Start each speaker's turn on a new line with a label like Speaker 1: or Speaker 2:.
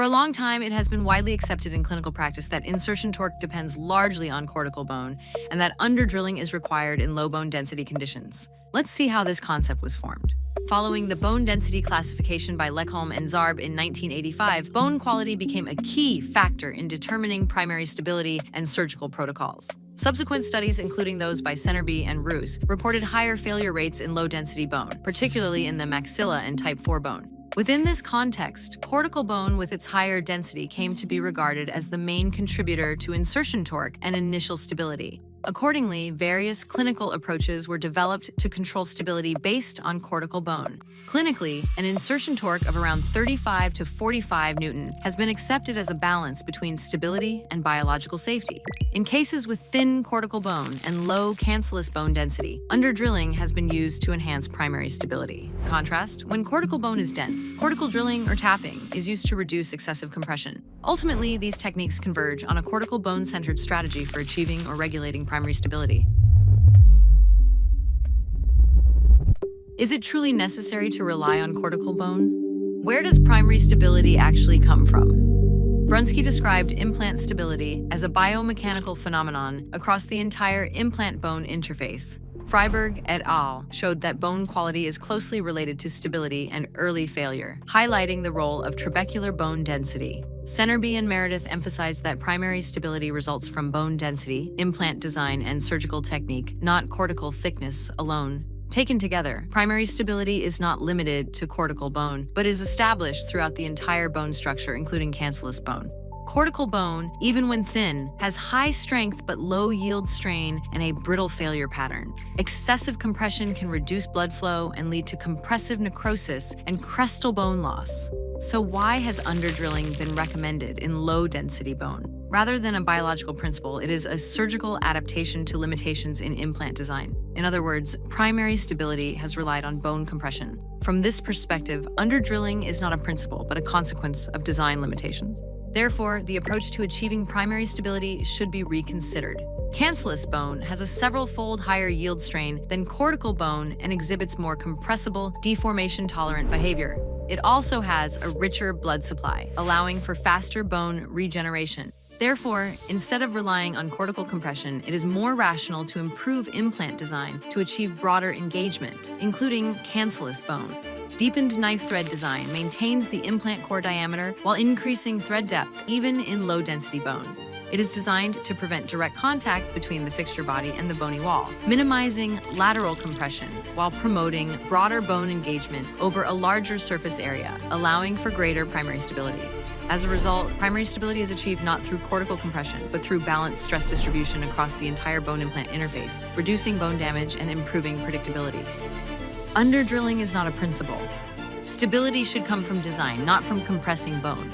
Speaker 1: a long time, it has been widely accepted in clinical practice that insertion torque depends largely on cortical bone and that underdrilling is required in low bone density conditions. Let's see how this concept was formed. Following the bone density classification by Lekholm and Zarb in 1985, bone quality became a key factor in determining primary stability and surgical protocols. Subsequent studies, including those by Centerby and Roos, reported higher failure rates in low-density bone, particularly in the maxilla and type 4 bone. Within this context, cortical bone with its higher density came to be regarded as the main contributor to insertion torque and initial stability. Accordingly, various clinical approaches were developed to control stability based on cortical bone. Clinically, an insertion torque of around 35 to 45 Newton has been accepted as a balance between stability and biological safety. In cases with thin cortical bone and low cancellous bone density, underdrilling has been used to enhance primary stability. In contrast, when cortical bone is dense, cortical drilling or tapping is used to reduce excessive compression. Ultimately, these techniques converge on a cortical bone-centered strategy for achieving or regulating primary stability. Is it truly necessary to rely on cortical bone? Where does primary stability actually come from? Brunsky described implant stability as a biomechanical phenomenon across the entire implant-bone interface. Freiberg et al. Showed that bone quality is closely related to stability and early failure, highlighting the role of trabecular bone density. Centerby and Meredith emphasized that primary stability results from bone density, implant design, and surgical technique, not cortical thickness alone. Taken together, primary stability is not limited to cortical bone, but is established throughout the entire bone structure, including cancellous bone. Cortical bone, even when thin, has high strength but low yield strain and a brittle failure pattern. Excessive compression can reduce blood flow and lead to compressive necrosis and crestal bone loss. So why has underdrilling been recommended in low-density bone? Rather than a biological principle, it is a surgical adaptation to limitations in implant design. In other words, primary stability has relied on bone compression. From this perspective, underdrilling is not a principle, but a consequence of design limitations. Therefore, the approach to achieving primary stability should be reconsidered. Cancellous bone has a several-fold higher yield strain than cortical bone and exhibits more compressible, deformation-tolerant behavior. It also has a richer blood supply, allowing for faster bone regeneration. Therefore, instead of relying on cortical compression, it is more rational to improve implant design to achieve broader engagement, including cancellous bone. Deepened knife thread design maintains the implant core diameter while increasing thread depth even in low-density bone. It is designed to prevent direct contact between the fixture body and the bony wall, minimizing lateral compression while promoting broader bone engagement over a larger surface area, allowing for greater primary stability. As a result, primary stability is achieved not through cortical compression, but through balanced stress distribution across the entire bone-implant interface, reducing bone damage and improving predictability. Underdrilling is not a principle. Stability should come from design, not from compressing bone.